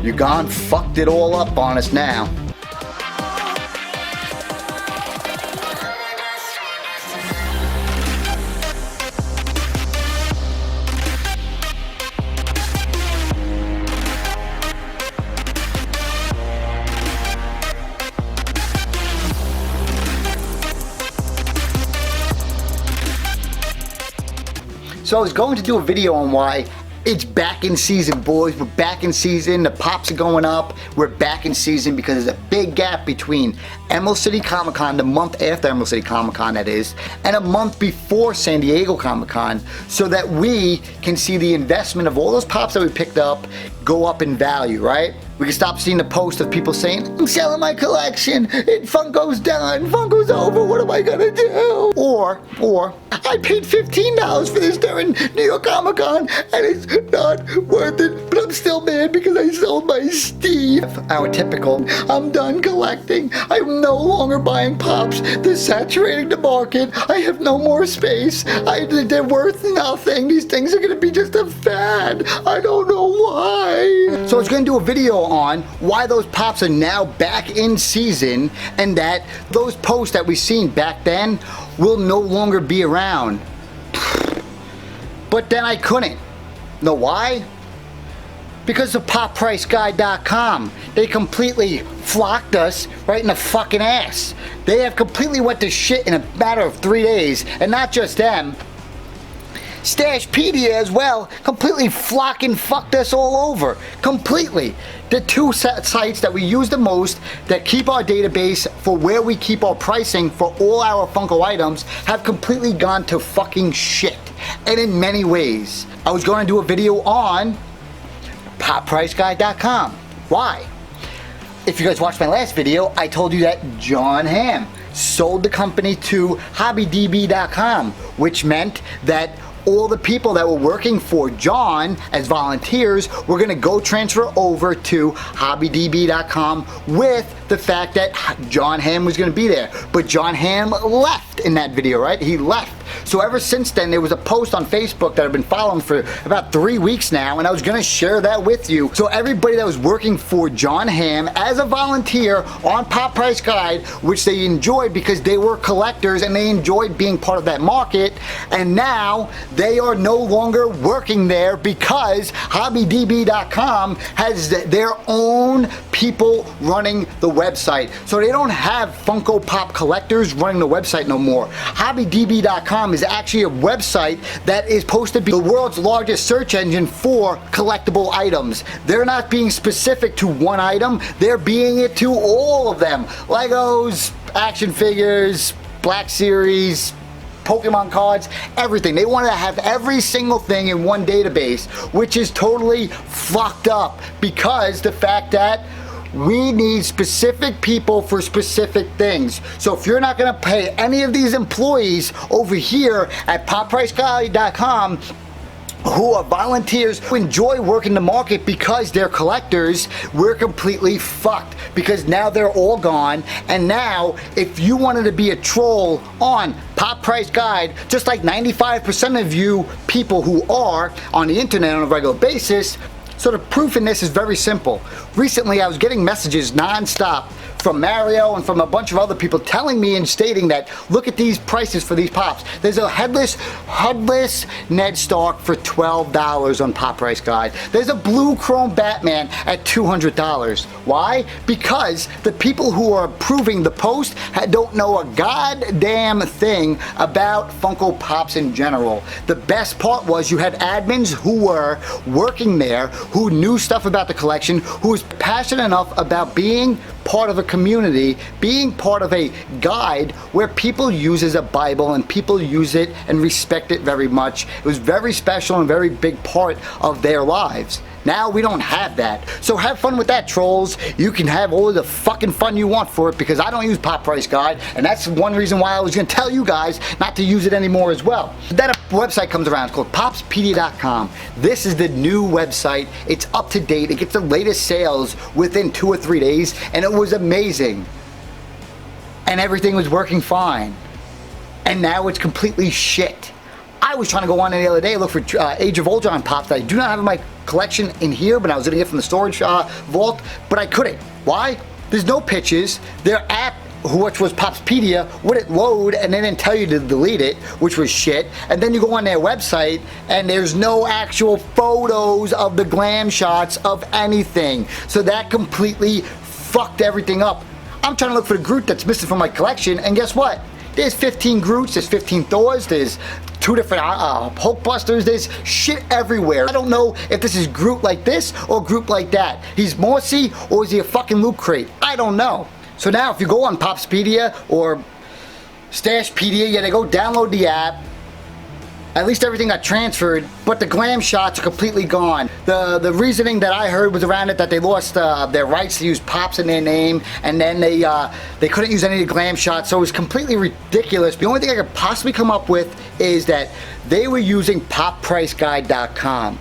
You gone fucked it all up on us now. So I was going to do a video on why it's back in season, boys. We're back in season. The pops are going up. We're back in season because there's a big gap between Emerald City Comic Con, the month after Emerald City Comic Con that is, and a month before San Diego Comic Con, so that we can see the investment of all those pops that we picked up go up in value, right? We can stop seeing the post of people saying, I'm selling my collection, Funko's done, Funko's over, what am I gonna do? Or, I paid $15 for this during New York Comic Con and it's not worth it, but I'm still mad because I sold my Steve. Our typical, I'm done collecting, I'm no longer buying pops, they're saturating the market, I have no more space, they're worth nothing, these things are gonna be just a fad, I don't know why. So I was gonna do a video on why those pops are now back in season and that those posts that we seen back then will no longer be around. But then I couldn't. Know why? Because of poppriceguy.com. They completely flocked us right in the fucking ass. They have completely went to shit in a matter of 3 days, and not just them. Stashpedia as well, completely flocking fucked us all over. Completely. The two sites that we use the most, that keep our database for where we keep our pricing for all our Funko items, have completely gone to fucking shit. And in many ways. I was going to do a video on poppriceguy.com. Why? If you guys watched my last video, I told you that John Hamm sold the company to hobbydb.com, which meant that all the people that were working for John as volunteers were going to go transfer over to hobbydb.com with the fact that John Hamm was going to be there. But John Hamm left in that video, right? He left. So ever since then, there was a post on Facebook that I've been following for about 3 weeks now, and I was going to share that with you. So everybody that was working for John Hamm as a volunteer on Pop Price Guide, which they enjoyed because they were collectors and they enjoyed being part of that market, and now they are no longer working there because hobbydb.com has their own people running the website. So they don't have Funko Pop collectors running the website no more. hobbydb.com is actually a website that is supposed to be the world's largest search engine for collectible items. They're not being specific to one item, they're being it to all of them. Legos, action figures, Black Series, Pokemon cards, everything. They want to have every single thing in one database, which is totally fucked up because the fact that we need specific people for specific things. So if you're not going to pay any of these employees over here at poppriceguy.com who are volunteers who enjoy working the market because they're collectors, we're completely fucked because now they're all gone. And now if you wanted to be a troll on Pop Price Guide, just like 95% of you people who are on the internet on a regular basis, so the proof in this is very simple. Recently I was getting messages non-stop from Mario and from a bunch of other people telling me and stating that look at these prices for these pops. There's a headless Ned Stark for $12 on Pop Price Guide. There's a blue chrome Batman at $200. Why? Because the people who are approving the post don't know a goddamn thing about Funko Pops in general. The best part was you had admins who were working there, who knew stuff about the collection, who was passionate enough about being part of a community, being part of a guide where people use as a Bible and people use it and respect it very much. It was very special and very big part of their lives. Now we don't have that. So have fun with that, trolls. You can have all the fucking fun you want for it because I don't use Pop Price Guide, and that's one reason why I was going to tell you guys not to use it anymore as well. Then a website comes around. It's called popspedia.com. This is the new website. It's up to date. It gets the latest sales within 2 or 3 days, and it was amazing. And everything was working fine. And now it's completely shit. I was trying to go on the other day, look for Age of Ultron pops that I do not have in my collection in here, but I was going to get from the storage vault, but I couldn't. Why? There's no pictures. Their app, which was Popspedia, wouldn't load and they didn't tell you to delete it, which was shit. And then you go on their website and there's no actual photos of the glam shots of anything. So that completely fucked everything up. I'm trying to look for the Groot that's missing from my collection, and guess what? There's 15 Groots, there's 15 Thors, there's 2 different Hulkbusters, there's shit everywhere. I don't know if this is Groot like this or Groot like that. He's Morsi or is he a fucking Loot Crate? I don't know. So now if you go on Popspedia or Stashpedia, you gotta go download the app. At least everything got transferred, but the glam shots are completely gone. The reasoning that I heard was around it that they lost their rights to use Pops in their name, and then they couldn't use any of the glam shots, so it was completely ridiculous. The only thing I could possibly come up with is that they were using PopPriceGuide.com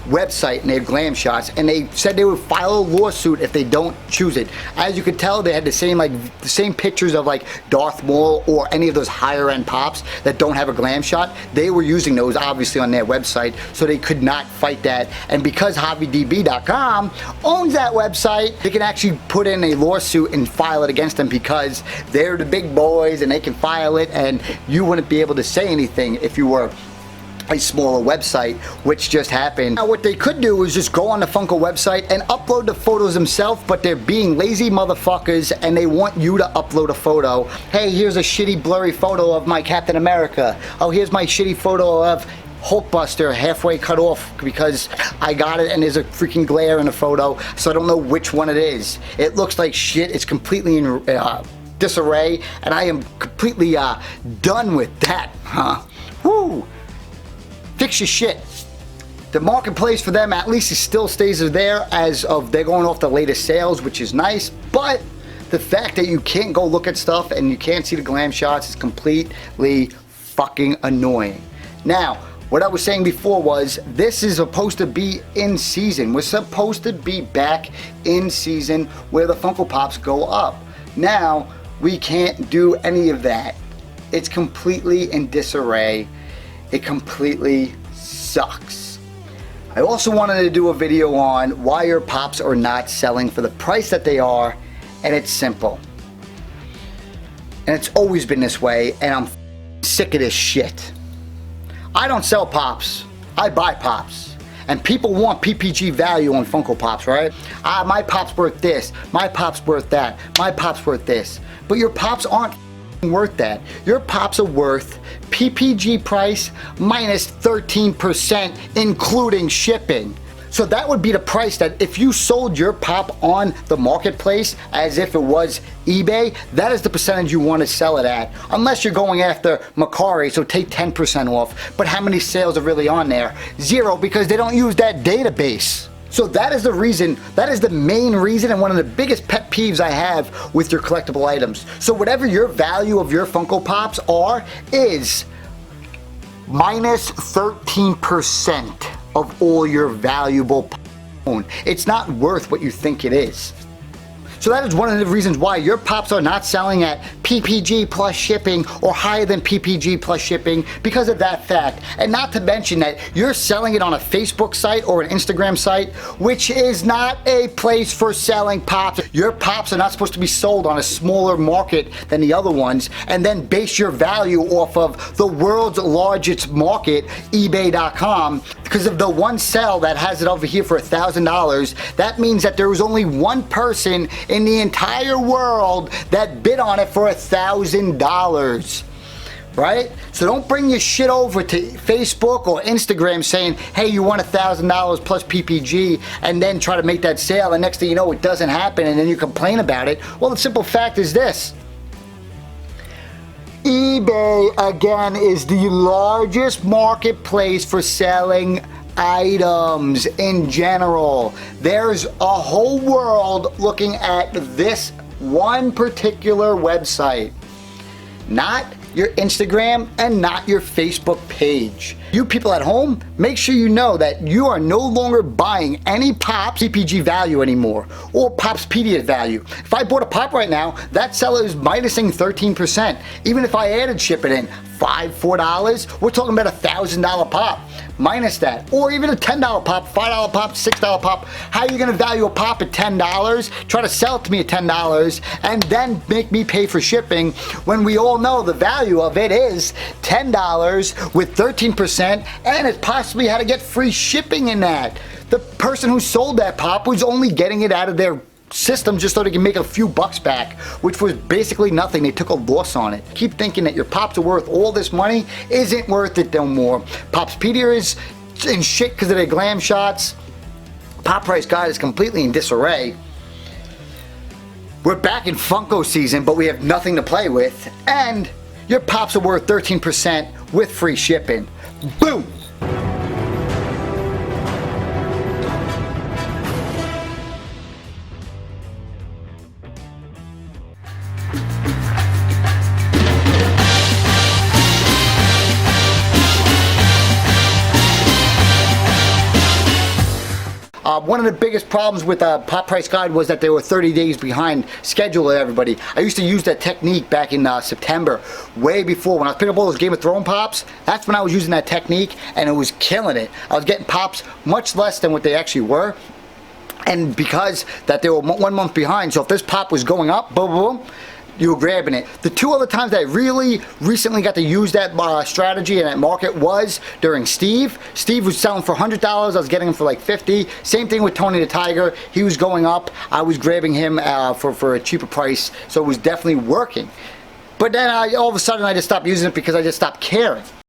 website in their glam shots, and they said they would file a lawsuit if they don't choose it. As you could tell, they had the same pictures of like Darth Maul or any of those higher end pops that don't have a glam shot. They were using those obviously on their website, so they could not fight that. And because hobbydb.com owns that website, they can actually put in a lawsuit and file it against them because they're the big boys and they can file it, and you wouldn't be able to say anything if you were a smaller website, which just happened. Now what they could do is just go on the Funko website and upload the photos themselves, but they're being lazy motherfuckers and they want you to upload a photo. Hey, here's a shitty blurry photo of my Captain America. Oh, here's my shitty photo of Hulkbuster halfway cut off because I got it and there's a freaking glare in the photo, so I don't know which one it is. It looks like shit. It's completely in disarray, and I am completely done with that, huh? Woo! Fix your shit. The marketplace for them at least it still stays there as of they're going off the latest sales, which is nice, but the fact that you can't go look at stuff and you can't see the glam shots is completely fucking annoying. Now, what I was saying before was this is supposed to be in season. We're supposed to be back in season where the Funko Pops go up. Now, we can't do any of that. It's completely in disarray. It completely sucks. I also wanted to do a video on why your pops are not selling for the price that they are, and it's simple. And it's always been this way, and I'm sick of this shit. I don't sell pops, I buy pops. And people want PPG value on Funko Pops, right? My pop's worth this, my pop's worth that, my pop's worth this. But your pops aren't worth that. Your pops are worth PPG price minus 13% including shipping. So that would be the price that if you sold your pop on the marketplace as if it was eBay, that is the percentage you want to sell it at. Unless you're going after Macari, so take 10% off. But how many sales are really on there? 0, because they don't use that database. So that is the reason, that is the main reason and one of the biggest pet peeves I have with your collectible items. So whatever your value of your Funko Pops are is minus 13% of all your valuable pops. It's not worth what you think it is. So that is one of the reasons why your pops are not selling at PPG plus shipping or higher than PPG plus shipping, because of that fact. And not to mention that you're selling it on a Facebook site or an Instagram site, which is not a place for selling pops. Your pops are not supposed to be sold on a smaller market than the other ones, and then base your value off of the world's largest market, eBay.com. Because of the one sell that has it over here for $1,000, that means that there was only one person in the entire world that bid on it for $1,000, right? So don't bring your shit over to Facebook or Instagram saying, hey, you want $1,000 plus PPG, and then try to make that sale, and next thing you know, it doesn't happen, and then you complain about it. Well, the simple fact is this. eBay, again, is the largest marketplace for selling items in general. There's a whole world looking at this one particular website, not your Instagram and not your Facebook page. You people at home, make sure you know that you are no longer buying any Pops PPG value anymore or Popspedia value. If I bought a Pop right now, that seller is minusing 13%. Even if I added shipping in, $4, we're talking about $1,000 pop minus that, or even a $10 pop, $5 pop, $6 pop. How are you going to value a pop at $10, try to sell it to me at $10, and then make me pay for shipping when we all know the value of it is $10 with 13%, and it possibly had to get free shipping in that. The person who sold that pop was only getting it out of their system just so they can make a few bucks back, which was basically nothing. They took a loss on it. Keep thinking that your pops are worth all this money, isn't worth it no more. Popspedia is in shit because of their glam shots. Pop Price Guide is completely in disarray. We're back in Funko season, but we have nothing to play with, and your pops are worth 13% with free shipping. Boom! One of the biggest problems with Pop Price Guide was that they were 30 days behind schedule of everybody. I used to use that technique back in September, way before when I was picking up all those Game of Thrones pops. That's when I was using that technique, and it was killing it. I was getting pops much less than what they actually were, and because that they were 1 month behind, so if this pop was going up, boom, boom, you were grabbing it. The two other times that I really recently got to use that strategy and that market was during Steve. Steve was selling for $100, I was getting him for like $50. Same thing with Tony the Tiger. He was going up, I was grabbing him for a cheaper price, so it was definitely working. But then all of a sudden I just stopped using it because I just stopped caring.